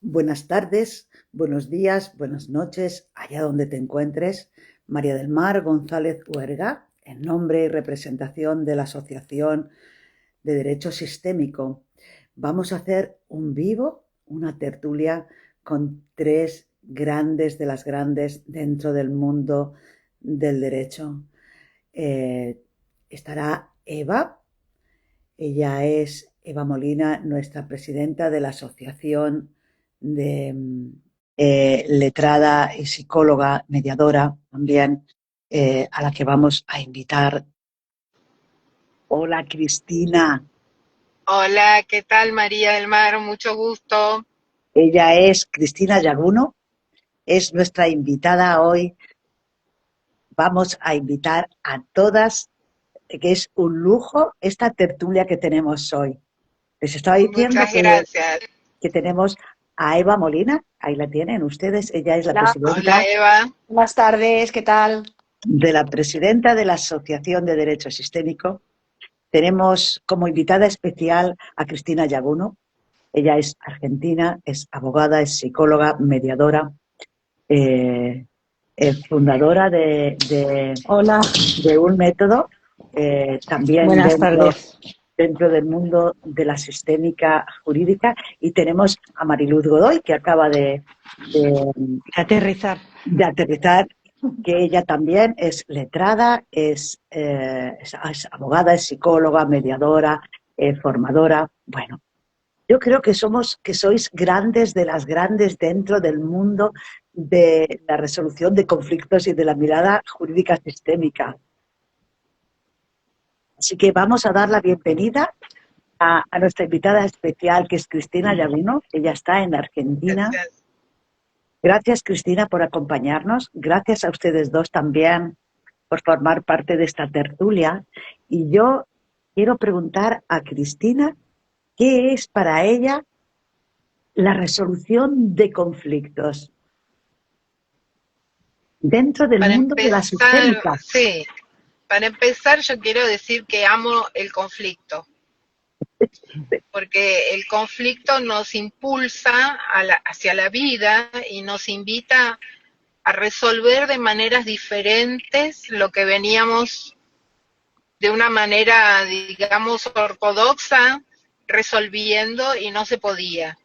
Buenas tardes, buenos días, buenas noches, allá donde te encuentres. María del Mar González Huerga, en nombre y representación de la Asociación de Derecho Sistémico. Vamos a hacer un vivo, una tertulia con tres grandes de las grandes dentro del mundo del derecho. Estará Eva. Ella es Eva Molina, nuestra presidenta de la Asociación de Letrada y Psicóloga Mediadora también, a la que vamos a invitar. Hola, Cristina. Hola, ¿qué tal María del Mar? Mucho gusto. Ella es Cristina Yaguno, es nuestra invitada hoy. Vamos a invitar a todas, que es un lujo esta tertulia que tenemos hoy. Les estaba diciendo Muchas gracias. que tenemos a Eva Molina, ahí la tienen ustedes, ella es la Hola, Hola presidenta Eva. buenas tardes, ¿qué tal? de la Asociación de Derecho Sistémico. Tenemos como invitada especial a Cristina Yaguno. Ella es argentina, es abogada, es psicóloga, mediadora, eh, fundadora Hola, de un método, también buenas tardes. dentro del mundo de la sistémica jurídica. Y tenemos a Mariluz Godoy, que acaba de, Aterrizar. de aterrizar, que ella también es letrada, es abogada, es psicóloga, mediadora, formadora. Bueno, yo creo que sois grandes de las grandes dentro del mundo de la resolución de conflictos y de la mirada jurídica sistémica. Así que vamos a dar la bienvenida a nuestra invitada especial, que es Cristina Yaguno. Ella está en Argentina. Gracias. Gracias, Cristina, por acompañarnos. Gracias a ustedes dos también por formar parte de esta tertulia. Y yo quiero preguntar a Cristina, ¿qué es para ella la resolución de conflictos dentro del Para mundo de la empezar, sistémica? sí, para empezar yo quiero decir que amo el conflicto, porque el conflicto nos impulsa hacia la vida y nos invita a resolver de maneras diferentes lo que veníamos de una manera, digamos, ortodoxa resolviendo y no se podía.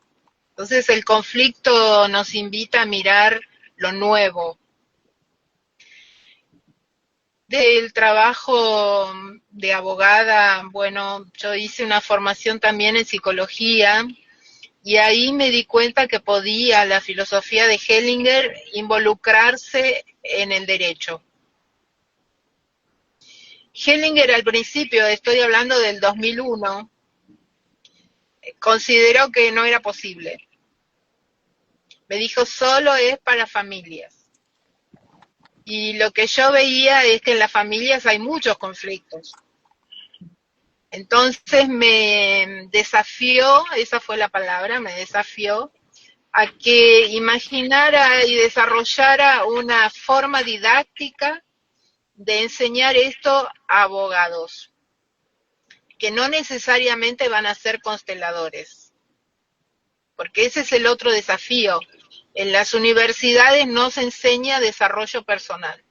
Entonces el conflicto nos invita a mirar lo nuevo. Del trabajo de abogada, bueno, yo hice una formación también en psicología y ahí me di cuenta que podía la filosofía de Hellinger involucrarse en el derecho. Hellinger al principio, estoy hablando del 2001, consideró que no era posible. Me dijo, solo es para familias. Y lo que yo veía es que en las familias hay muchos conflictos. Entonces me desafió, esa fue la palabra, me desafió a que imaginara y desarrollara una forma didáctica de enseñar esto a abogados, que no necesariamente van a ser consteladores, porque ese es el otro desafío. En las universidades no se enseña desarrollo personal.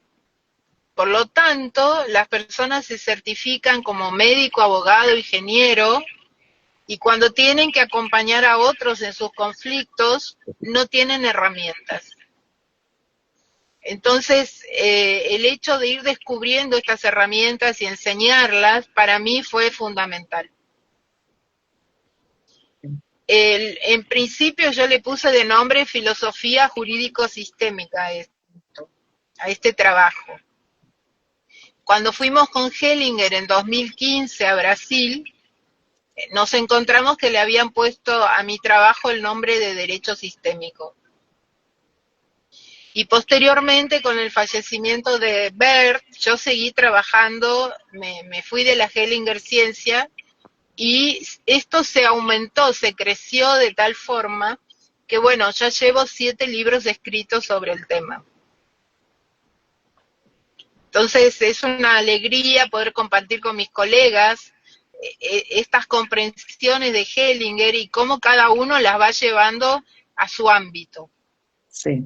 Por lo tanto, las personas se certifican como médico, abogado, ingeniero, y cuando tienen que acompañar a otros en sus conflictos, no tienen herramientas. Entonces, el hecho de ir descubriendo estas herramientas y enseñarlas, para mí fue fundamental. En principio yo le puse de nombre filosofía jurídico-sistémica a este trabajo. Cuando fuimos con Hellinger en 2015 a Brasil, nos encontramos que le habían puesto a mi trabajo el nombre de derecho sistémico. Y posteriormente, con el fallecimiento de Bert, yo seguí trabajando, me fui de la Hellinger Ciencia y esto se aumentó, se creció de tal forma que, bueno, ya llevo 7 libros escritos sobre el tema. Entonces es una alegría poder compartir con mis colegas estas comprensiones de Hellinger y cómo cada uno las va llevando a su ámbito. Sí,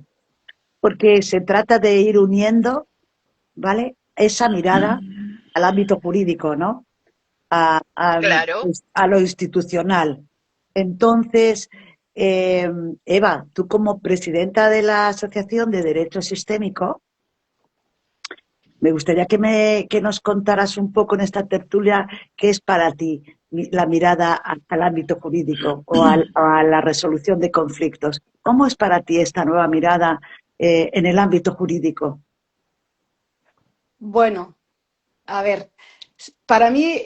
porque se trata de ir uniendo, ¿vale? Esa mirada al ámbito jurídico, ¿no? A, a- Claro. a lo institucional. Entonces, Eva, tú como presidenta de la Asociación de Derecho Sistémico, me gustaría que nos contaras un poco en esta tertulia qué es para ti la mirada al ámbito jurídico o a la resolución de conflictos. ¿Cómo es para ti esta nueva mirada en el ámbito jurídico? Bueno, a ver, para mí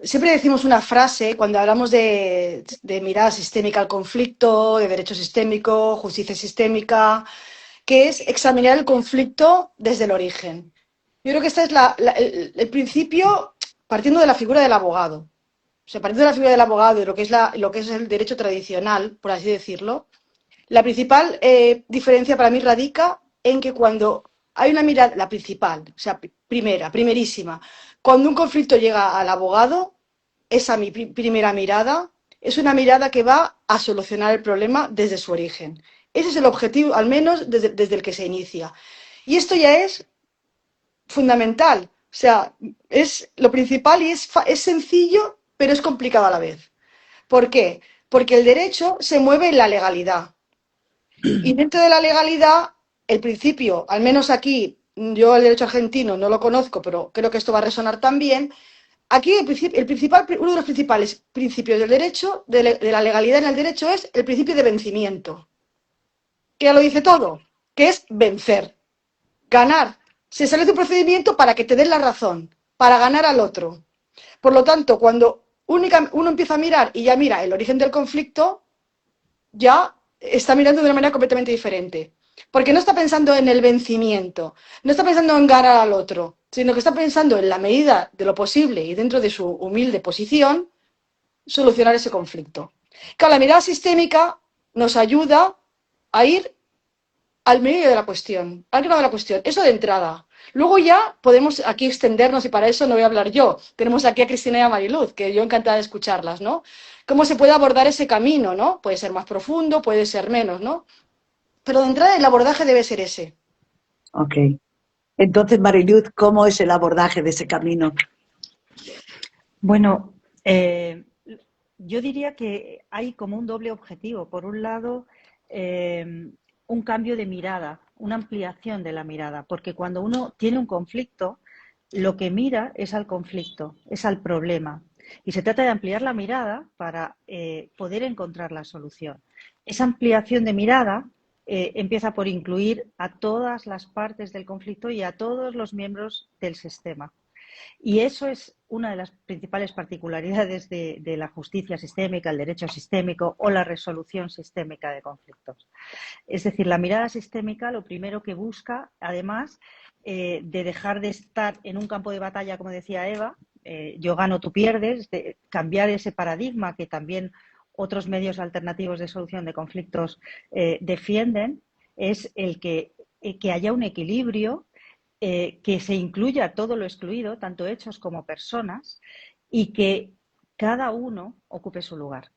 siempre decimos una frase cuando hablamos de mirada sistémica al conflicto, de derecho sistémico, justicia sistémica, que es examinar el conflicto desde el origen. Yo creo que este es el principio partiendo de la figura del abogado. O sea, partiendo de la figura del abogado y lo que es el derecho tradicional, por así decirlo, la principal diferencia para mí radica en que cuando hay una mirada, la principal, o sea, primerísima, cuando un conflicto llega al abogado, esa mi primera mirada es una mirada que va a solucionar el problema desde su origen. Ese es el objetivo, al menos desde el que se inicia. Y esto ya es fundamental. O sea, es lo principal y es sencillo, pero es complicado a la vez. ¿Por qué? Porque el derecho se mueve en la legalidad. Y dentro de la legalidad, el principio, al menos aquí, yo el derecho argentino no lo conozco, pero creo que esto va a resonar también. Aquí uno de los principales principios del derecho, de la legalidad en el derecho, es el principio de vencimiento. Que ya lo dice todo, que es vencer, ganar. Se establece un procedimiento para que te den la razón, para ganar al otro. Por lo tanto, cuando uno empieza a mirar y ya mira el origen del conflicto, ya está mirando de una manera completamente diferente. Porque no está pensando en el vencimiento, no está pensando en ganar al otro, sino que está pensando en la medida de lo posible y dentro de su humilde posición, solucionar ese conflicto. Claro, la mirada sistémica nos ayuda a ir al medio de la cuestión, al grano de la cuestión, eso de entrada. Luego ya podemos aquí extendernos y para eso no voy a hablar yo. Tenemos aquí a Cristina y a Mariluz, que yo encantada de escucharlas, ¿no? ¿Cómo se puede abordar ese camino, ¿no? Puede ser más profundo, puede ser menos, ¿no? Pero de entrada el abordaje debe ser ese. Ok. Entonces, Mariluz, ¿cómo es el abordaje de ese camino? Bueno, yo diría que hay como un doble objetivo. Por un lado, un cambio de mirada, una ampliación de la mirada, porque cuando uno tiene un conflicto, lo que mira es al conflicto, es al problema. Y se trata de ampliar la mirada para poder encontrar la solución. Esa ampliación de mirada empieza por incluir a todas las partes del conflicto y a todos los miembros del sistema. Y eso es una de las principales particularidades de la justicia sistémica, el derecho sistémico o la resolución sistémica de conflictos. Es decir, la mirada sistémica lo primero que busca, además de dejar de estar en un campo de batalla, como decía Eva, yo gano, tú pierdes, de cambiar ese paradigma que también otros medios alternativos de solución de conflictos defienden, es el que haya un equilibrio, que se incluya todo lo excluido, tanto hechos como personas, y que cada uno ocupe su lugar.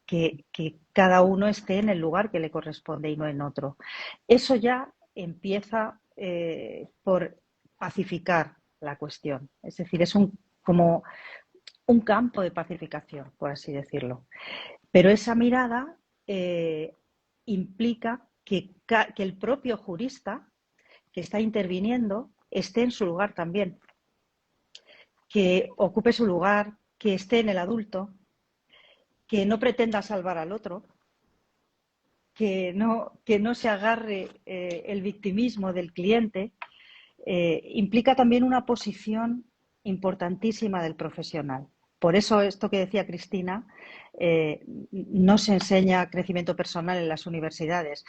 Que cada uno esté en el lugar que le corresponde y no en otro. Eso ya empieza por pacificar la cuestión. Es decir, es como un campo de pacificación, por así decirlo. Pero esa mirada implica que el propio jurista que está interviniendo esté en su lugar también, que ocupe su lugar, que esté en el adulto, que no pretenda salvar al otro, que no se agarre el victimismo del cliente, implica también una posición importantísima del profesional. Por eso esto que decía Cristina, no se enseña crecimiento personal en las universidades.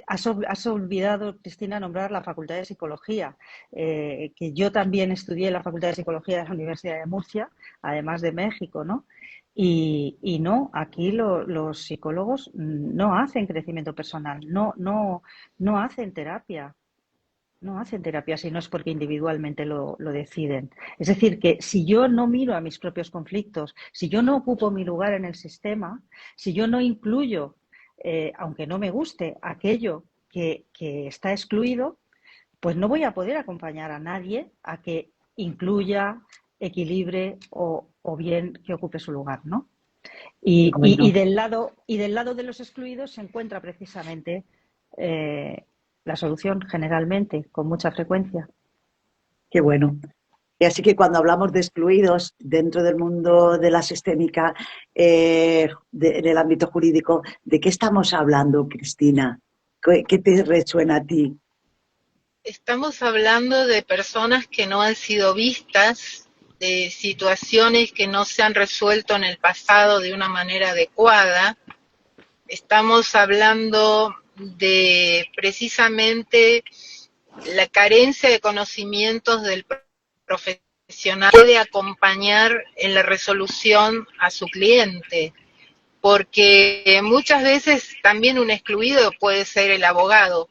Has olvidado, Cristina, nombrar la Facultad de Psicología, que yo también estudié en la Facultad de Psicología de la Universidad de Murcia, además de México, ¿no? Y no, aquí los psicólogos no hacen crecimiento personal, no hacen terapia. No hacen terapia si no es porque individualmente lo deciden. Es decir, que si yo no miro a mis propios conflictos, si yo no ocupo mi lugar en el sistema, si yo no incluyo aunque no me guste aquello que está excluido, pues no voy a poder acompañar a nadie a que incluya, equilibre o bien que ocupe su lugar, ¿no? Y Bueno, del lado de los excluidos se encuentra precisamente la solución, generalmente, con mucha frecuencia. qué bueno. Y así que cuando hablamos de excluidos dentro del mundo de la sistémica, del ámbito jurídico, ¿de qué estamos hablando, Cristina? ¿Qué te resuena a ti? Estamos hablando de personas que no han sido vistas, de situaciones que no se han resuelto en el pasado de una manera adecuada. Estamos hablando de precisamente la carencia de conocimientos del profesional de acompañar en la resolución a su cliente, porque muchas veces también un excluido puede ser el abogado.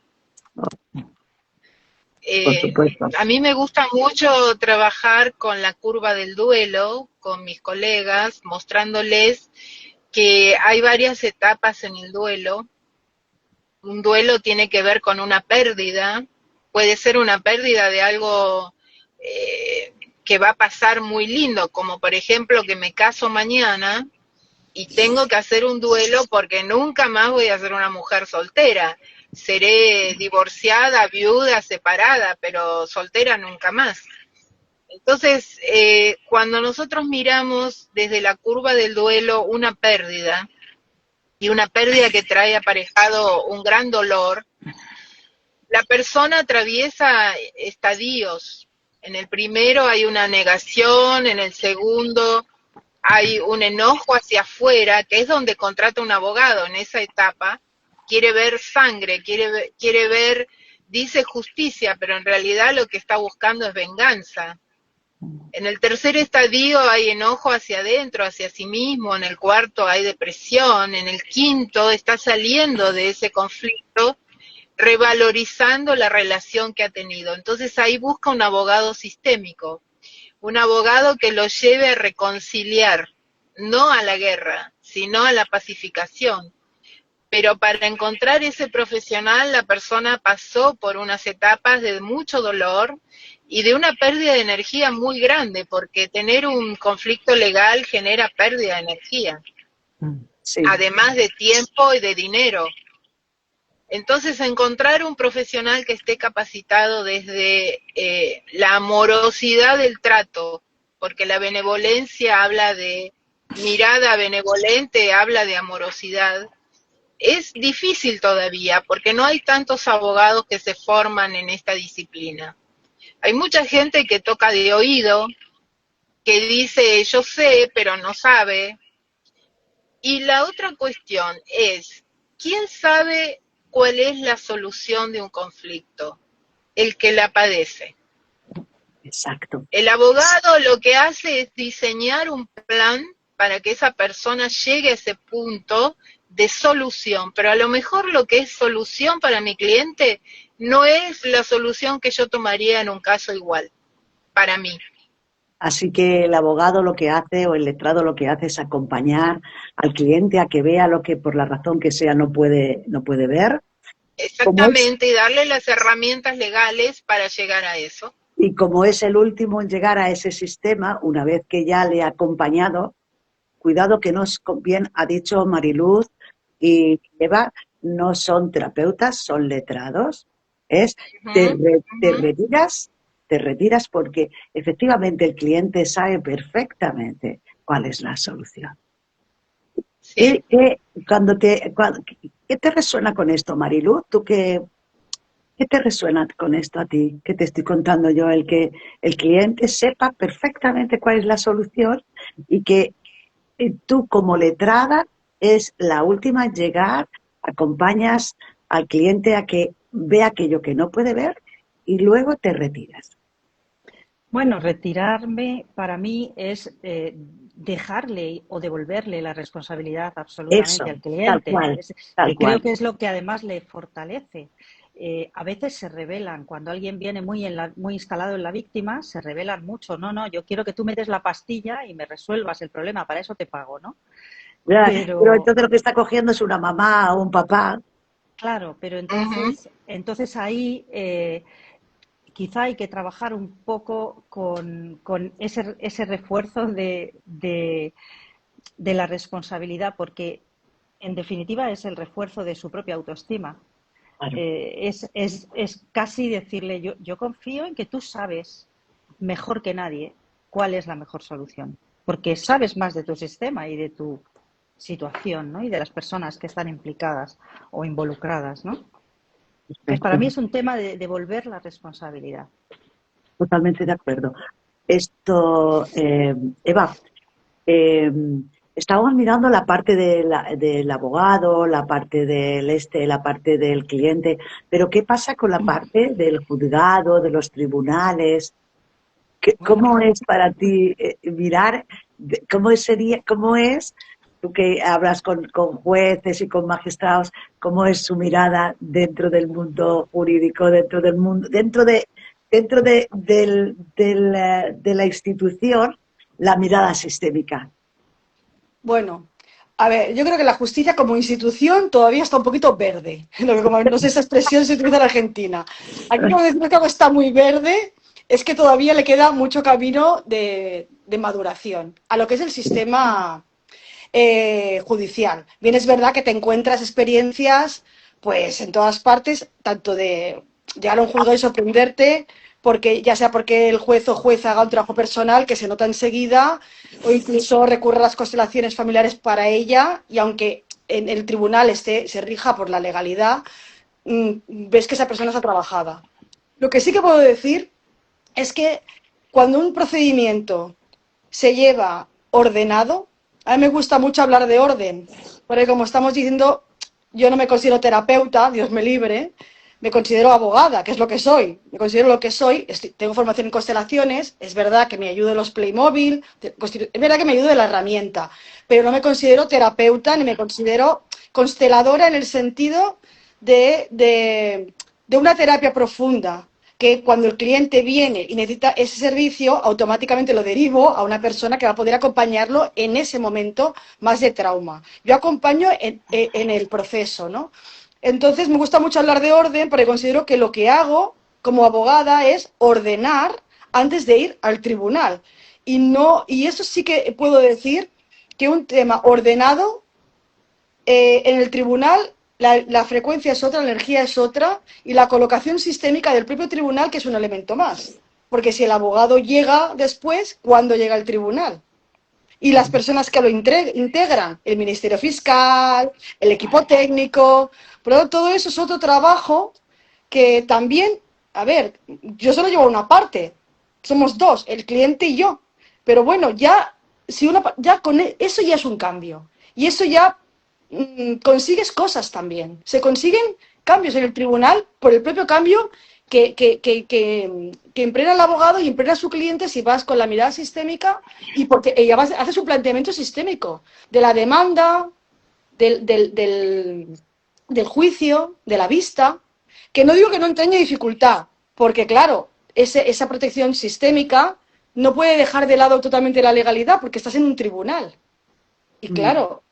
Por supuesto. A mí me gusta mucho trabajar con la curva del duelo, con mis colegas, mostrándoles que hay varias etapas en el duelo. Un duelo tiene que ver con una pérdida, puede ser una pérdida de algo que va a pasar muy lindo, como por ejemplo que me caso mañana y tengo que hacer un duelo porque nunca más voy a ser una mujer soltera. Seré divorciada, viuda, separada, pero soltera nunca más. Entonces, cuando nosotros miramos desde la curva del duelo una pérdida, y una pérdida que trae aparejado un gran dolor, la persona atraviesa estadios. En el primero hay una negación, en el segundo hay un enojo hacia afuera, que es donde contrata un abogado en esa etapa. Quiere ver sangre, quiere ver, dice justicia, pero en realidad lo que está buscando es venganza. En el tercer estadio hay enojo hacia adentro, hacia sí mismo, en el cuarto hay depresión, en el quinto está saliendo de ese conflicto, revalorizando la relación que ha tenido. Entonces ahí busca un abogado sistémico, un abogado que lo lleve a reconciliar, no a la guerra, sino a la pacificación. Pero para encontrar ese profesional, la persona pasó por unas etapas de mucho dolor y de una pérdida de energía muy grande, porque tener un conflicto legal genera pérdida de energía, Sí, además de tiempo y de dinero. Entonces, encontrar un profesional que esté capacitado desde la amorosidad del trato, porque la benevolencia habla de mirada benevolente, habla de amorosidad, es difícil todavía, porque no hay tantos abogados que se forman en esta disciplina. Hay mucha gente que toca de oído, que dice yo sé, pero no sabe. Y la otra cuestión es, ¿quién sabe cuál es la solución de un conflicto? El que la padece. exacto. El abogado lo que hace es diseñar un plan para que esa persona llegue a ese punto de solución, pero a lo mejor lo que es solución para mi cliente no es la solución que yo tomaría en un caso igual, para mí. Así que el abogado lo que hace o el letrado lo que hace es acompañar al cliente a que vea lo que por la razón que sea no puede ver. Como es, Exactamente, y darle las herramientas legales para llegar a eso. y como es el último en llegar a ese sistema, una vez que ya le ha acompañado, cuidado que no es, bien ha dicho Mariluz y Eva, no son terapeutas, son letrados. Es te, Uh-huh, te uh-huh. retiras, te retiras porque efectivamente el cliente sabe perfectamente cuál es la solución. Sí. ¿Qué te resuena con esto, Mariluz? ¿Qué te resuena con esto a ti? ¿Qué te estoy contando yo? El que el cliente sepa perfectamente cuál es la solución y que tú como letrada es la última en llegar, acompañas al cliente a que vea aquello que no puede ver y luego te retiras. Bueno, retirarme para mí es dejarle o devolverle la responsabilidad absolutamente Eso, al cliente, tal que creo cual. que es lo que además le fortalece. A veces se rebelan, cuando alguien viene muy instalado en la víctima, se rebelan mucho. No, no, yo quiero que tú me des la pastilla y me resuelvas el problema, para eso te pago, ¿no? Ya, pero Pero entonces lo que está cogiendo es una mamá o un papá. claro, pero Ujú. entonces ahí quizá hay que trabajar un poco con ese refuerzo de la responsabilidad, porque en definitiva es el refuerzo de su propia autoestima. Claro, Es casi decirle, yo confío en que tú sabes mejor que nadie cuál es la mejor solución, porque sabes más de tu sistema y de tu situación, ¿no? Y de las personas que están implicadas o involucradas, ¿no? Entonces, para perfecto. mí es un tema de devolver la responsabilidad. Totalmente de acuerdo. Esto, Eva, eh, estábamos mirando la parte del abogado, la parte la parte del cliente, pero ¿qué pasa con la parte del juzgado, de los tribunales? ¿Cómo es para ti mirar, cómo es, tú que hablas con jueces y con magistrados, cómo es su mirada dentro del mundo jurídico, dentro del mundo, de la institución, la mirada sistémica? Bueno, a ver, yo creo que la justicia como institución todavía está un poquito verde. Lo que, como no sé, esa expresión se utiliza en Argentina. Aquí, como decimos que algo está muy verde, es que todavía le queda mucho camino de maduración a lo que es el sistema judicial. Bien, es verdad que te encuentras experiencias, pues, en todas partes, tanto de llegar a un juzgado y sorprenderte, porque ya sea porque el juez o jueza haga un trabajo personal que se nota enseguida, o incluso recurre a las constelaciones familiares para ella, y aunque en el tribunal se rija por la legalidad, ves que esa persona está trabajada. Lo que sí que puedo decir es que cuando un procedimiento se lleva ordenado. A mí me gusta mucho hablar de orden, porque como estamos diciendo, yo no me considero terapeuta, Dios me libre, me considero abogada, que es lo que soy. Me considero lo que soy, tengo formación en constelaciones, es verdad que me ayudo de los Playmobil, es verdad que me ayudo de la herramienta, pero no me considero terapeuta ni me considero consteladora en el sentido de una terapia profunda, que cuando el cliente viene y necesita ese servicio, automáticamente lo derivo a una persona que va a poder acompañarlo en ese momento más de trauma. Yo acompaño en el proceso, ¿no? Entonces me gusta mucho hablar de orden porque considero que lo que hago como abogada es ordenar antes de ir al tribunal. Y no, y eso sí que puedo decir que un tema ordenado en el tribunal la frecuencia es otra, la energía es otra y la colocación sistémica del propio tribunal que es un elemento más. Porque si el abogado llega después, ¿cuándo llega el tribunal? Y las personas que lo integran, el Ministerio Fiscal, el equipo técnico, pero todo eso es otro trabajo que también, a ver, yo solo llevo una parte, somos dos, el cliente y yo, pero bueno, ya, si ya con eso ya es un cambio, y eso ya consigues cosas también, se consiguen cambios en el tribunal por el propio cambio que impregna el abogado y impregna a su cliente si vas con la mirada sistémica y porque ella hace su planteamiento sistémico de la demanda, del, del, del, del juicio, de la vista, que no digo que no entrañe dificultad, porque claro, esa protección sistémica no puede dejar de lado totalmente la legalidad porque estás en un tribunal. Y Mm. claro,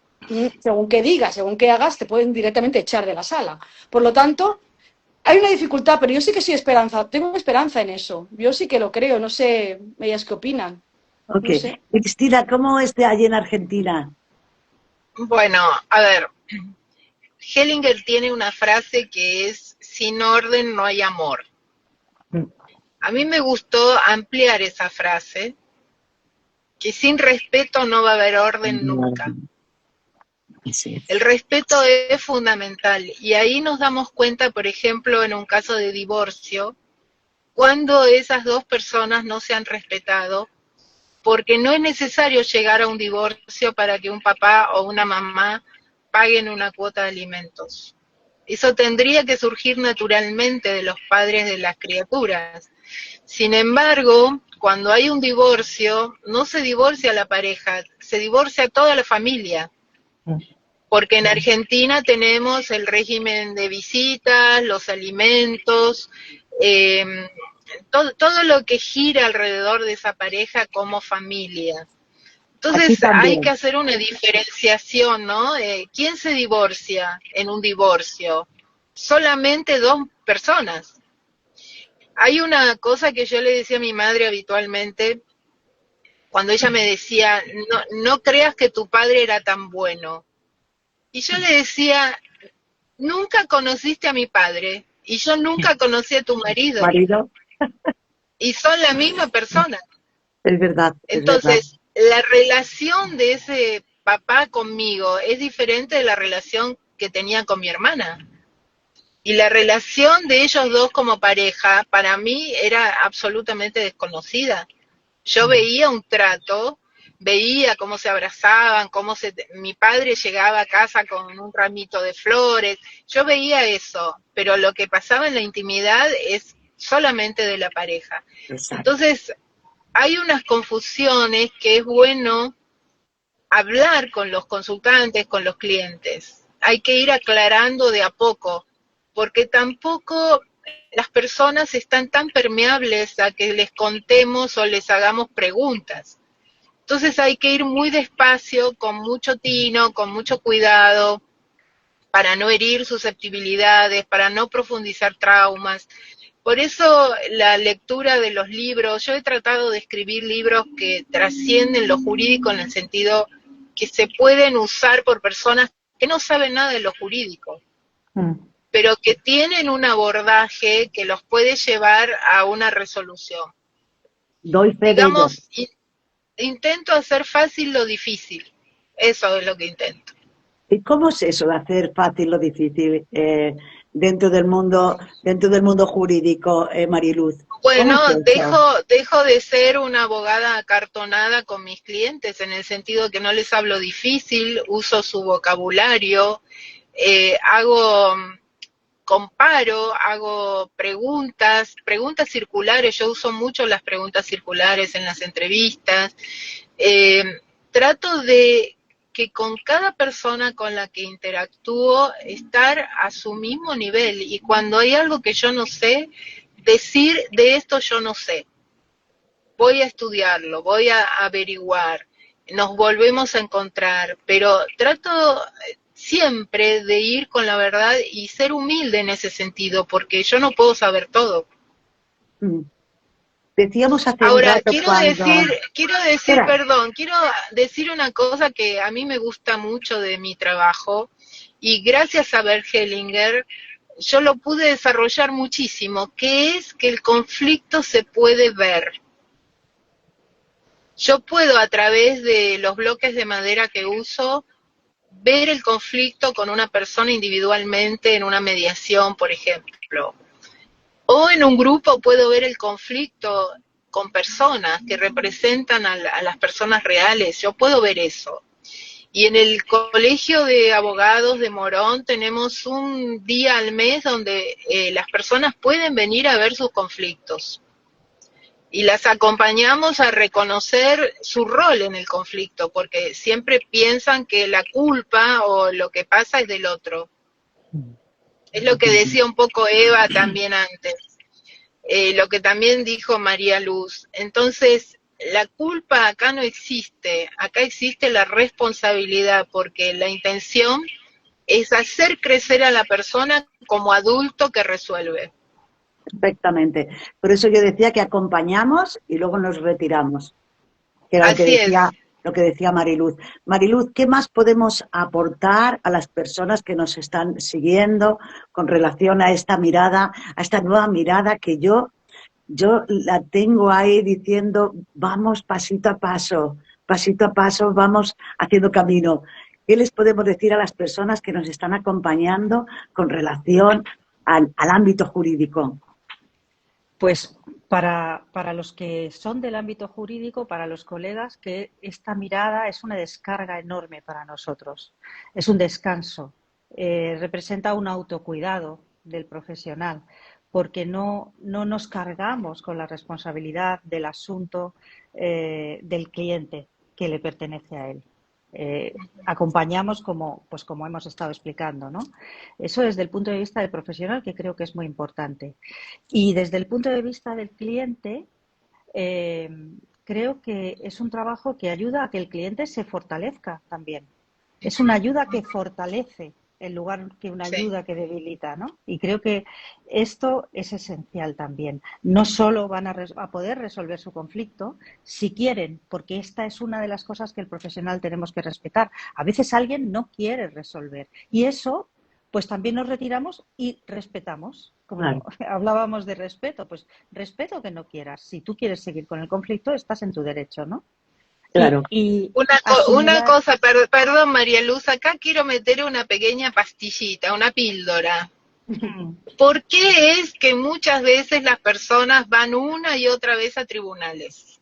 según qué digas, según qué hagas, te pueden directamente echar de la sala. Por lo tanto, hay una dificultad, pero yo sí que soy esperanza, tengo esperanza en eso. Yo sí que lo creo, no sé ellas qué opinan. Ok. No sé. Cristina, ¿cómo es de allí en Argentina? Bueno, a ver, Hellinger tiene una frase que es, sin orden no hay amor. Mm. A mí me gustó ampliar esa frase, que sin respeto no va a haber orden nunca. Así es. El respeto es fundamental y ahí nos damos cuenta, por ejemplo, en un caso de divorcio, cuando esas dos personas no se han respetado, porque no es necesario llegar a un divorcio para que un papá o una mamá paguen una cuota de alimentos. Eso tendría que surgir naturalmente de los padres de las criaturas. Sin embargo, cuando hay un divorcio, no se divorcia la pareja, se divorcia toda la familia, porque en Argentina tenemos el régimen de visitas, los alimentos, eh, todo lo que gira alrededor de esa pareja como familia. Aquí Entonces hay que también. hacer una diferenciación, ¿no? ¿Quién se divorcia en un divorcio? Solamente dos personas. Hay una cosa que yo le decía a mi madre habitualmente, cuando ella me decía, no, no creas que tu padre era tan bueno. Y yo le decía, nunca conociste a mi padre y yo nunca conocí a tu marido. Marido, Y son la misma persona. es verdad, es verdad. Entonces, la relación de ese papá conmigo es diferente de la relación que tenía con mi hermana. Y la relación de ellos dos como pareja, para mí, era absolutamente desconocida. Yo veía un trato, veía cómo se abrazaban, mi padre llegaba a casa con un ramito de flores, yo veía eso, pero lo que pasaba en la intimidad es solamente de la pareja. Exacto. Entonces, hay unas confusiones que es bueno hablar con los consultantes, con los clientes. Hay que ir aclarando de a poco, porque tampoco las personas están tan permeables a que les contemos o les hagamos preguntas. Entonces hay que ir muy despacio, con mucho tino, con mucho cuidado, para no herir susceptibilidades, para no profundizar traumas. Por eso la lectura de los libros, yo he tratado de escribir libros que trascienden lo jurídico en el sentido que se pueden usar por personas que no saben nada de lo jurídico, Mm. pero que tienen un abordaje que los puede llevar a una resolución. Doy fe de ello. Digamos, intento hacer fácil lo difícil. Eso es lo que intento. ¿Y cómo es eso de hacer fácil lo difícil dentro del mundo jurídico, Mariluz? ¿Cómo Bueno, es eso? dejo de ser una abogada acartonada con mis clientes en el sentido que no les hablo difícil, uso su vocabulario, hago, comparo, hago preguntas circulares, yo uso mucho las preguntas circulares en las entrevistas, eh, trato de que con cada persona con la que interactúo estar a su mismo nivel y cuando hay algo que yo no sé, decir de esto yo no sé, voy a estudiarlo, voy a averiguar, nos volvemos a encontrar, pero trato siempre de ir con la verdad y ser humilde en ese sentido, porque yo no puedo saber todo. Mm. Decíamos hace un Ahora, rato cuando... Espera, quiero decir una cosa que a mí me gusta mucho de mi trabajo y gracias a Bert Hellinger yo lo pude desarrollar muchísimo, que es que el conflicto se puede ver. Yo puedo a través de los bloques de madera que uso ver el conflicto con una persona individualmente en una mediación, por ejemplo. O en un grupo puedo ver el conflicto con personas que representan a las personas reales. Yo puedo ver eso. Y en el Colegio de Abogados de Morón tenemos un día al mes donde las personas pueden venir a ver sus conflictos. Y las acompañamos a reconocer su rol en el conflicto, porque siempre piensan que la culpa o lo que pasa es del otro. Es lo que decía un poco Eva también antes, lo que también dijo María Luz. Entonces, la culpa acá no existe, acá existe la responsabilidad, porque la intención es hacer crecer a la persona como adulto que resuelve. perfectamente. Por eso yo decía que acompañamos y luego nos retiramos, que era Así es. lo que decía Mariluz. Mariluz, ¿qué más podemos aportar a las personas que nos están siguiendo con relación a esta mirada, a esta nueva mirada que yo la tengo ahí diciendo, vamos pasito a paso, vamos haciendo camino? ¿Qué les podemos decir a las personas que nos están acompañando con relación al ámbito jurídico? Pues para los que son del ámbito jurídico, para los colegas, que esta mirada es una descarga enorme para nosotros, es un descanso, representa un autocuidado del profesional, porque no nos cargamos con la responsabilidad del asunto del cliente que le pertenece a él. Acompañamos pues como hemos estado explicando, ¿no? Eso desde el punto de vista del profesional, que creo que es muy importante. Y desde el punto de vista del cliente, eh, creo que es un trabajo que ayuda a que el cliente se fortalezca también. Es una ayuda que fortalece en lugar que una Sí. ayuda que debilita, ¿no? Y creo que esto es esencial también. No solo van a poder resolver su conflicto si quieren, porque esta es una de las cosas que el profesional tenemos que respetar. A veces alguien no quiere resolver y eso, pues también nos retiramos y respetamos. Como Claro, hablábamos de respeto, pues respeto que no quieras. Si tú quieres seguir con el conflicto, estás en tu derecho, ¿no? claro. Y Una asimilar. cosa, perdón María Luz, acá quiero meter una pequeña pastillita, una píldora. ¿Por qué es que muchas veces las personas van una y otra vez a tribunales?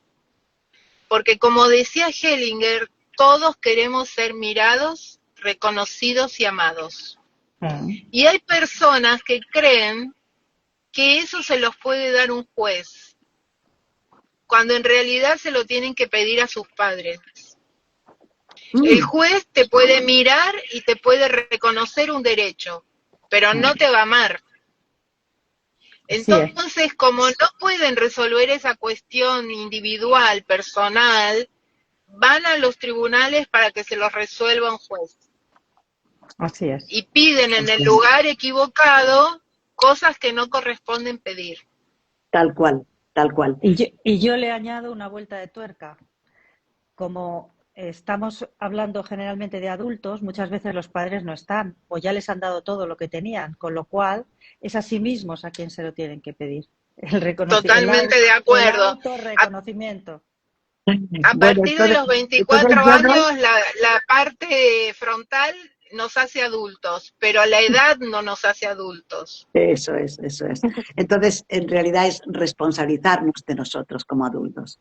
Porque como decía Hellinger, todos queremos ser mirados, reconocidos y amados. Y hay personas que creen que eso se los puede dar un juez, cuando en realidad se lo tienen que pedir a sus padres. El juez te puede mirar y te puede reconocer un derecho, pero no te va a amar. Así es. Entonces, como no pueden resolver esa cuestión individual, personal, van a los tribunales para que se los resuelva un juez. Así es. Y piden en el lugar equivocado cosas que no corresponden pedir. Tal cual, tal cual. Y yo le añado una vuelta de tuerca. Como estamos hablando generalmente de adultos, muchas veces los padres no están o ya les han dado todo lo que tenían, con lo cual es a sí mismos a quien se lo tienen que pedir. Totalmente de acuerdo. El autorreconocimiento. A Bueno, partir de los 24 yo no, años, la parte frontal nos hace adultos, pero la edad no nos hace adultos. eso es, eso es. Entonces, en realidad es responsabilizarnos de nosotros como adultos,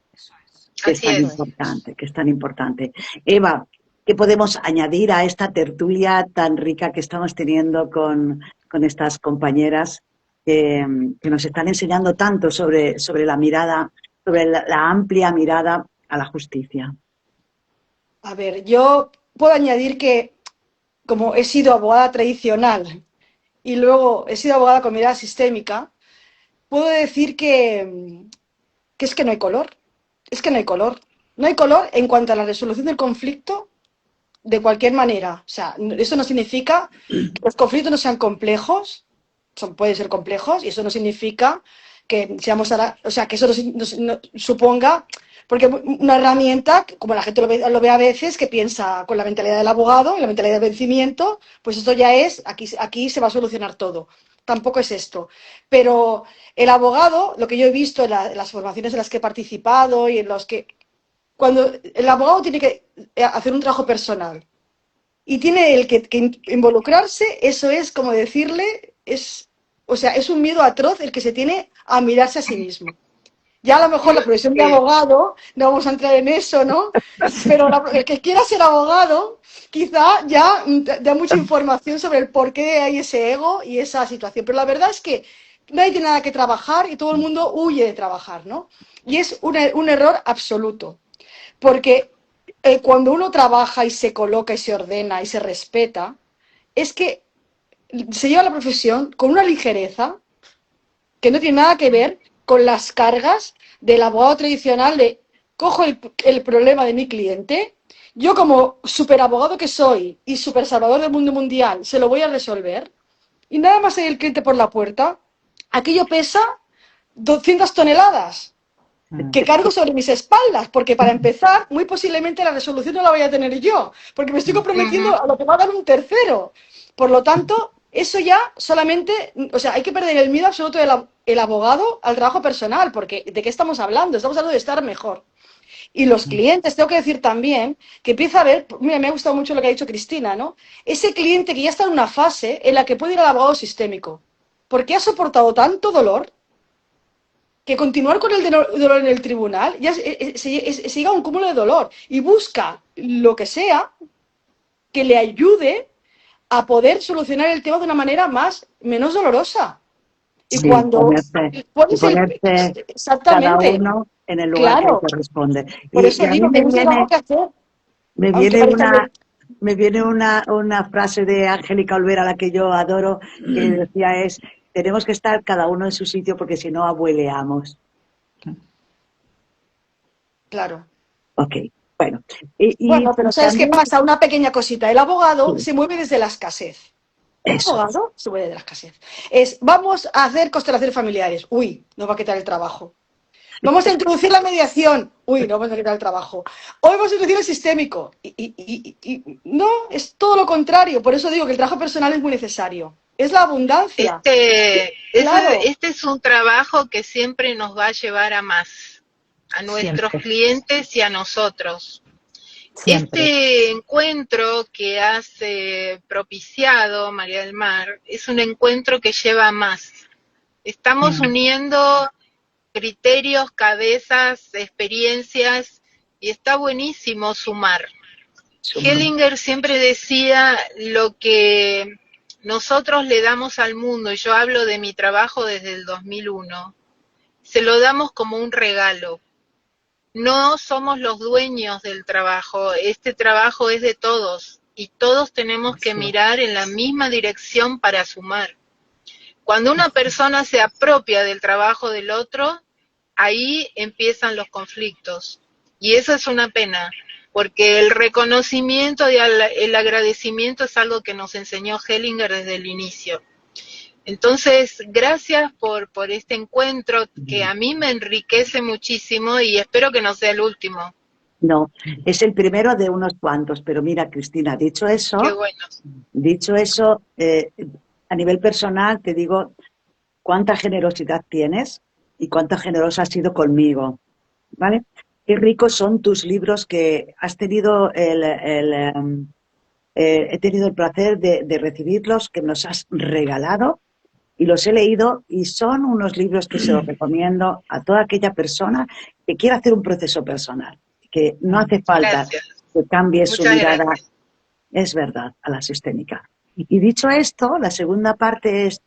que es Así tan es. importante, que es tan importante. Eva, ¿qué podemos añadir a esta tertulia tan rica que estamos teniendo con estas compañeras que nos están enseñando tanto sobre la mirada, sobre la amplia mirada a la justicia? A ver, yo puedo añadir que como he sido abogada tradicional y luego he sido abogada con mirada sistémica, puedo decir que es que no hay color. Es que no hay color. No hay color en cuanto a la resolución del conflicto de cualquier manera. O sea, eso no significa que los conflictos no sean complejos, pueden ser complejos, y eso no significa que seamos, o sea, que eso no suponga, porque una herramienta, como la gente lo ve a veces, que piensa con la mentalidad del abogado y la mentalidad del vencimiento, pues esto ya es, aquí se va a solucionar todo. Tampoco es esto. Pero el abogado, lo que yo he visto en las formaciones en las que he participado y en los que cuando el abogado tiene que hacer un trabajo personal y tiene el que involucrarse, eso es como decirle, o sea, es un miedo atroz el que se tiene a mirarse a sí mismo. Ya a lo mejor la profesión de abogado, no vamos a entrar en eso, ¿no? Pero el que quiera ser abogado, quizá ya da mucha información sobre el por qué hay ese ego y esa situación. Pero la verdad es que nadie tiene nada que trabajar y todo el mundo huye de trabajar, ¿no? Y es un error absoluto. Porque cuando uno trabaja y se coloca y se ordena y se respeta, es que se lleva la profesión con una ligereza que no tiene nada que ver con las cargas del abogado tradicional de cojo el problema de mi cliente, yo como superabogado que soy y super salvador del mundo mundial se lo voy a resolver y nada más hay el cliente por la puerta, aquello pesa 200 toneladas que cargo sobre mis espaldas, porque para empezar, muy posiblemente la resolución no la voy a tener yo, porque me estoy comprometiendo a lo que va a dar un tercero. Por lo tanto, eso ya solamente, o sea, hay que perder el miedo absoluto del abogado al trabajo personal, porque ¿de qué estamos hablando? Estamos hablando de estar mejor. Y los clientes, tengo que decir también que empieza a ver, mira, me ha gustado mucho lo que ha dicho Cristina, ¿no? Ese cliente que ya está en una fase en la que puede ir al abogado sistémico, porque ha soportado tanto dolor que continuar con el dolor en el tribunal ya se llega a un cúmulo de dolor y busca lo que sea que le ayude a poder solucionar el tema de una manera menos dolorosa. Y Sí, cuando pones ponerse cada exactamente, uno en el lugar que le claro, corresponde. por Y eso a mí digo que no es algo que hacer, me aunque viene parezca bien. me viene una frase de Angélica Olvera, a la que yo adoro, que decía tenemos que estar cada uno en su sitio porque si no abueleamos. claro. Ok, bueno. Bueno, pero ¿sabes qué También, pasa? Una pequeña cosita. El abogado sí, se mueve desde la escasez. El eso es. abogado se mueve de la escasez. Vamos a hacer constelaciones familiares. Uy, nos va a quitar el trabajo. Vamos a introducir la mediación. Uy, no vamos a quitar el trabajo. Hoy vamos a introducir el sistémico. No, es todo lo contrario. Por eso digo que el trabajo personal es muy necesario. Es la abundancia. Claro, Este es un trabajo que siempre nos va a llevar a más, a nuestros Siempre, clientes y a nosotros. siempre. Este encuentro que has propiciado, María del Mar, es un encuentro que lleva a más. Estamos Mm, uniendo criterios, cabezas, experiencias, y está buenísimo sumar. Sumamos. Hellinger siempre decía lo que nosotros le damos al mundo, y yo hablo de mi trabajo desde el 2001, se lo damos como un regalo. No somos los dueños del trabajo, este trabajo es de todos y todos tenemos que así es, mirar en la misma dirección para sumar. Cuando una persona se apropia del trabajo del otro, ahí empiezan los conflictos. Y eso es una pena, porque el reconocimiento y el agradecimiento es algo que nos enseñó Hellinger desde el inicio. Entonces, gracias por este encuentro que a mí me enriquece muchísimo y espero que no sea el último. No, es el primero de unos cuantos, pero mira, Cristina, Qué bueno. dicho eso, a nivel personal te digo cuánta generosidad tienes y cuánta generosa has sido conmigo, ¿vale? Qué ricos son tus libros que has tenido he tenido el placer de recibirlos, que nos has regalado y los he leído y son unos libros que se los recomiendo a toda aquella persona que quiera hacer un proceso personal, que no mm, hace falta Gracias. que cambie su Muchas mirada, gracias. es verdad, a la sistémica. Y dicho esto, la segunda parte es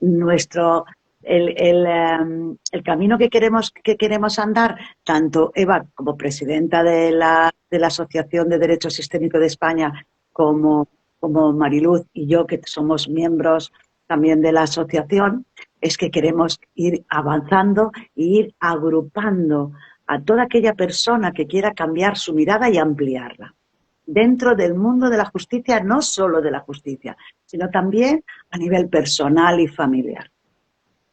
nuestro el camino que queremos andar, tanto Eva como presidenta de la Asociación de Derecho Sistémico de España, como Mariluz y yo, que somos miembros también de la asociación, es que queremos ir avanzando e ir agrupando a toda aquella persona que quiera cambiar su mirada y ampliarla dentro del mundo de la justicia, no solo de la justicia, sino también a nivel personal y familiar.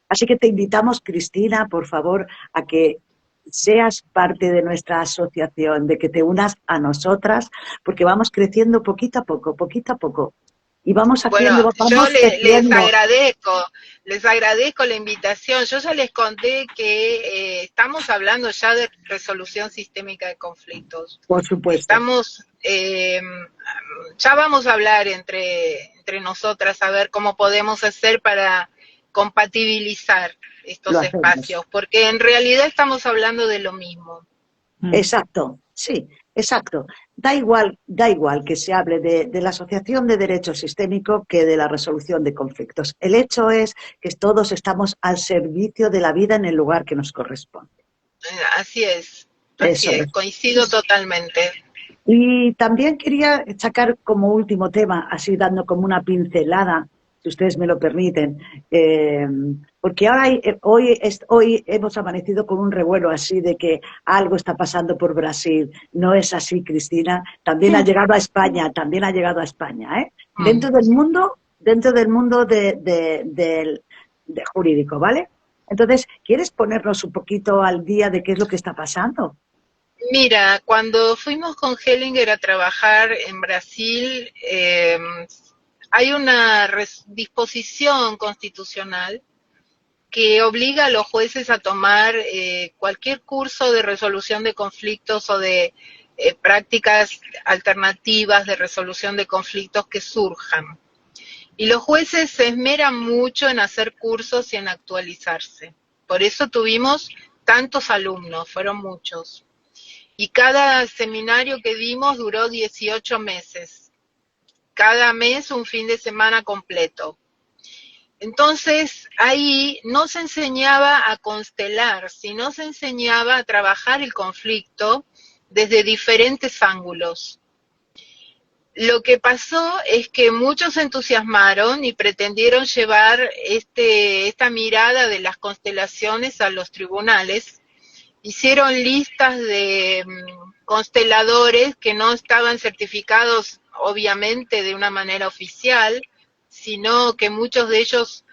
Así que te invitamos, Cristina, por favor, a que seas parte de nuestra asociación, de que te unas a nosotras, porque vamos creciendo poquito a poco. Y vamos Bueno, haciendo, yo vamos creciendo, les agradezco la invitación. Yo ya les conté que estamos hablando ya de resolución sistémica de conflictos. por supuesto. Estamos, ya vamos a hablar entre nosotras a ver cómo podemos hacer para compatibilizar Lo estos hacemos. espacios, porque en realidad estamos hablando de lo mismo. mm. Exacto, sí, exacto. Da igual que se hable de la Asociación de Derecho Sistémico que de la resolución de conflictos. El hecho es que todos estamos al servicio de la vida en el lugar que nos corresponde. Así Eso es, es. coincido totalmente. Y también quería sacar como último tema, así dando como una pincelada, si ustedes me lo permiten, porque ahora hoy hemos amanecido con un revuelo así de que algo está pasando por Brasil. No es así, Cristina. También ha llegado a España, también ha llegado a España, ¿eh? Mm. Dentro del mundo de jurídico, ¿vale? Entonces, ¿quieres ponernos un poquito al día de qué es lo que está pasando? Mira, cuando fuimos con Hellinger a trabajar en Brasil, hay una disposición constitucional que obliga a los jueces a tomar cualquier curso de resolución de conflictos o de prácticas alternativas de resolución de conflictos que surjan. Y los jueces se esmeran mucho en hacer cursos y en actualizarse. Por eso tuvimos tantos alumnos, fueron muchos. Y cada seminario que dimos duró 18 meses. Cada mes un fin de semana completo. Entonces, ahí no se enseñaba a constelar, sino se enseñaba a trabajar el conflicto desde diferentes ángulos. Lo que pasó es que muchos se entusiasmaron y pretendieron llevar esta mirada de las constelaciones a los tribunales, hicieron listas de consteladores que no estaban certificados obviamente de una manera oficial, sino que muchos de ellos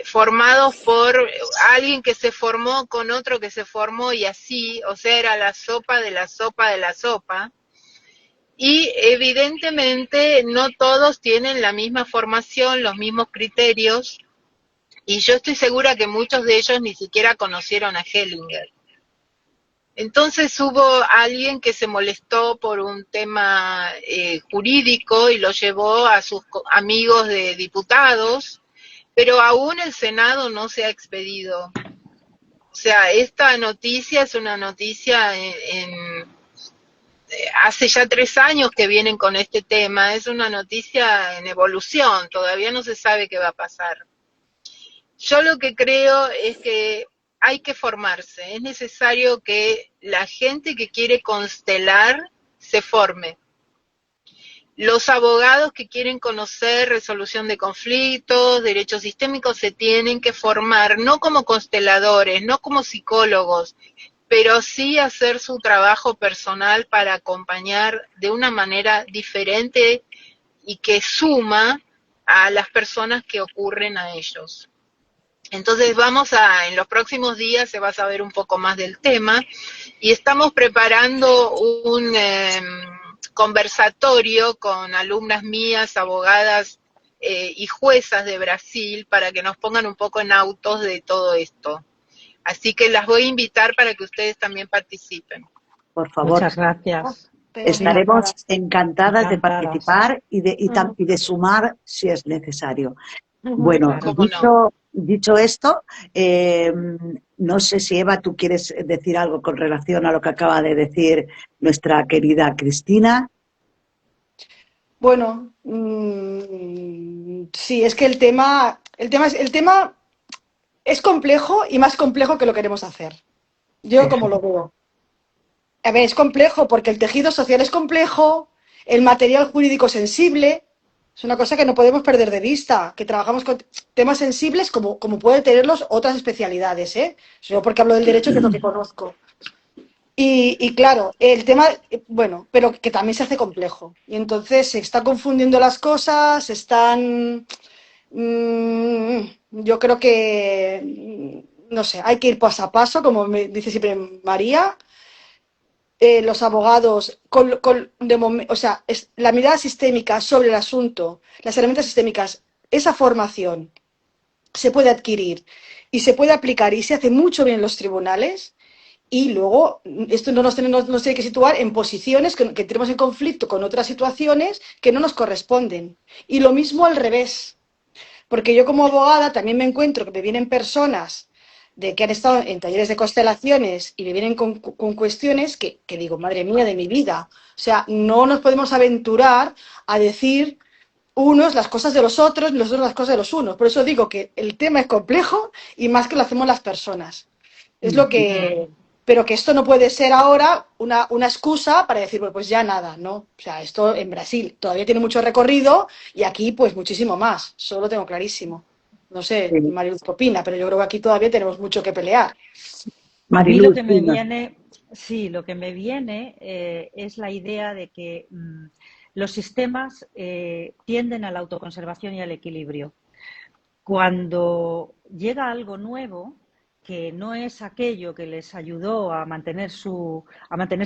formados por alguien que se formó con otro que se formó y así, o sea, era la sopa de la sopa de la sopa. Y evidentemente no todos tienen la misma formación, los mismos criterios, y yo estoy segura que muchos de ellos ni siquiera conocieron a Hellinger. Entonces hubo alguien que se molestó por un tema jurídico y lo llevó a sus amigos de diputados, pero aún el Senado no se ha expedido. O sea, esta noticia es una noticia hace ya 3 años que vienen con este tema, es una noticia en evolución, todavía no se sabe qué va a pasar. Yo lo que creo es que hay que formarse, es necesario que la gente que quiere constelar se forme. Los abogados que quieren conocer resolución de conflictos, derechos sistémicos, se tienen que formar, no como consteladores, no como psicólogos, pero sí hacer su trabajo personal para acompañar de una manera diferente y que suma a las personas que ocurren a ellos. Entonces en los próximos días se va a saber un poco más del tema y estamos preparando un conversatorio con alumnas mías, abogadas y juezas de Brasil para que nos pongan un poco en autos de todo esto. Así que las voy a invitar para que ustedes también participen. Por favor. Muchas gracias. Estaremos encantadas de Encantadas. participar y de sumar si es necesario. Bueno, Claro. dicho esto, no sé si Eva, tú quieres decir algo con relación a lo que acaba de decir nuestra querida Cristina. Bueno, sí, es que el tema es complejo y más complejo que lo queremos hacer. Yo como lo veo. A ver, es complejo porque el tejido social es complejo, el material jurídico sensible, es una cosa que no podemos perder de vista, que trabajamos con temas sensibles como pueden tenerlos otras especialidades, ¿eh? Yo porque hablo del derecho, que es lo que conozco. Y claro, el tema, bueno, pero que también se hace complejo. Y entonces se están confundiendo las cosas, yo creo que, no sé, hay que ir paso a paso, como me dice siempre María. Los abogados, o sea, la mirada sistémica sobre el asunto, las herramientas sistémicas, esa formación se puede adquirir y se puede aplicar y se hace mucho bien en los tribunales. Y luego, esto no nos tiene que situar en posiciones que tenemos en conflicto con otras situaciones que no nos corresponden. Y lo mismo al revés. Porque yo como abogada también me encuentro que me vienen personas que han estado en talleres de constelaciones y me vienen con cuestiones que digo, madre mía de mi vida. O sea, no nos podemos aventurar a decir unos las cosas de los otros, los otros las cosas de los unos. Por eso digo que el tema es complejo y más que lo hacemos las personas. Es lo que... Pero que esto no puede ser ahora una excusa para decir, bueno, pues ya nada, ¿no? O sea, esto en Brasil todavía tiene mucho recorrido y aquí pues muchísimo más. Eso lo tengo clarísimo. No sé, Mariluz qué opina, pero yo creo que aquí todavía tenemos mucho que pelear. A mí lo que me viene, lo que me viene es la idea de que los sistemas tienden a la autoconservación y al equilibrio. Cuando llega algo nuevo, que no es aquello que les ayudó a mantenerse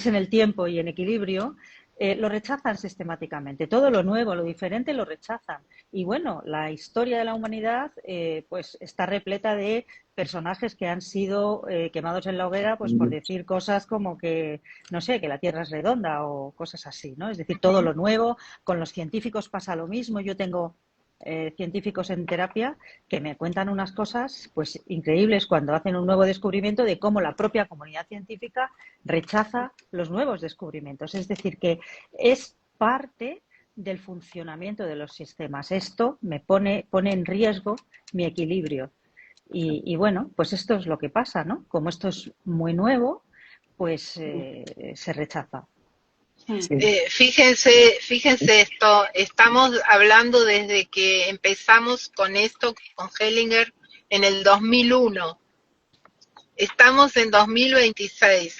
en el tiempo y en equilibrio, lo rechazan sistemáticamente. Todo lo nuevo, lo diferente, lo rechazan. Y bueno, la historia de la humanidad pues está repleta de personajes que han sido quemados en la hoguera pues por decir cosas como que, no sé, que la Tierra es redonda o cosas así, ¿no? Es decir, todo lo nuevo. Con los científicos pasa lo mismo. Yo tengo científicos en terapia que me cuentan unas cosas pues increíbles cuando hacen un nuevo descubrimiento de cómo la propia comunidad científica rechaza los nuevos descubrimientos. Es decir, que es parte del funcionamiento de los sistemas. Esto me pone en riesgo mi equilibrio. Y bueno, pues esto es lo que pasa, ¿no? Como esto es muy nuevo, pues se rechaza. Fíjense esto, estamos hablando desde que empezamos con esto, con Hellinger, en el 2001. estamos en 2026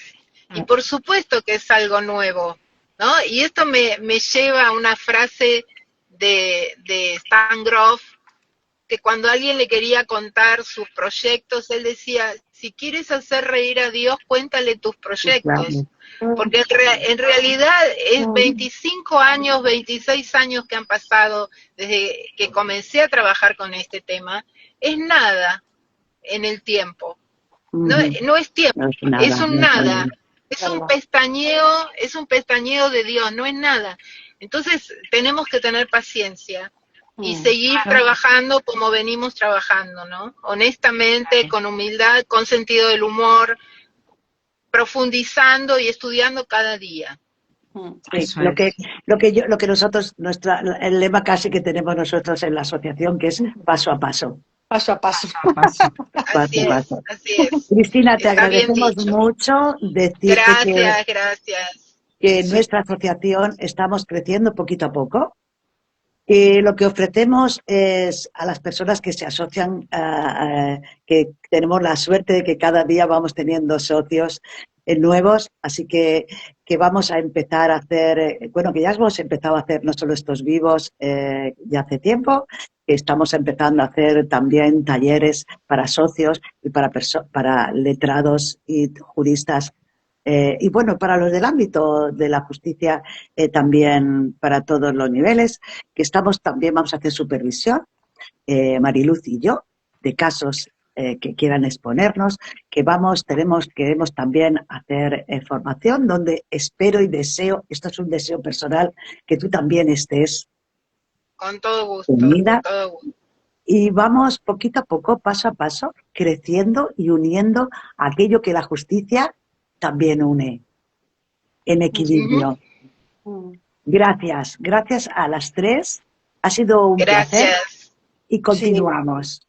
y por supuesto que es algo nuevo, ¿no? Y esto me lleva a una frase de Stan Grof, que cuando alguien le quería contar sus proyectos, él decía, si quieres hacer reír a Dios, cuéntale tus proyectos. Porque en realidad es 25 años, 26 años que han pasado desde que comencé a trabajar con este tema, es nada en el tiempo. No, no es tiempo, No es nada, es un no es nada. nada. Es un pestañeo de Dios, no es nada. Entonces tenemos que tener paciencia y seguir trabajando como venimos trabajando, ¿no? Honestamente, con humildad, con sentido del humor, profundizando y estudiando cada día. Sí, Eso lo es. que nosotros, el lema casi que tenemos nosotros en la asociación, que es paso a paso. Paso a paso. Paso. Así es, Paso. así es. Cristina, te Está bien agradecemos dicho. mucho decirte Gracias. que en nuestra asociación estamos creciendo poquito a poco. Y lo que ofrecemos es a las personas que se asocian, que tenemos la suerte de que cada día vamos teniendo socios nuevos, así que vamos a empezar a hacer, bueno, que ya hemos empezado a hacer no solo estos vivos ya hace tiempo, que estamos empezando a hacer también talleres para socios y para letrados y juristas. Y bueno, para los del ámbito de la justicia también para todos los niveles, que estamos también, vamos a hacer supervisión, Mariluz y yo, de casos que quieran exponernos, que queremos también hacer formación donde espero y deseo, esto es un deseo personal, que tú también estés Con todo gusto, unida. con todo gusto. Y vamos poquito a poco, paso a paso, creciendo y uniendo aquello que la justicia también une en equilibrio. Gracias a las tres. Ha sido un placer Gracias. y continuamos.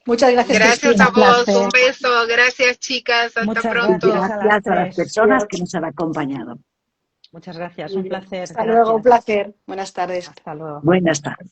Muchas gracias, Gracias Cristina. a vos, placer. un beso. Gracias, chicas. Hasta Muchas pronto. gracias a las Gracias a las tres. personas que nos han acompañado. Muchas gracias, un placer. Hasta luego, un Gracias. placer. Buenas tardes. Hasta luego. Buenas tardes.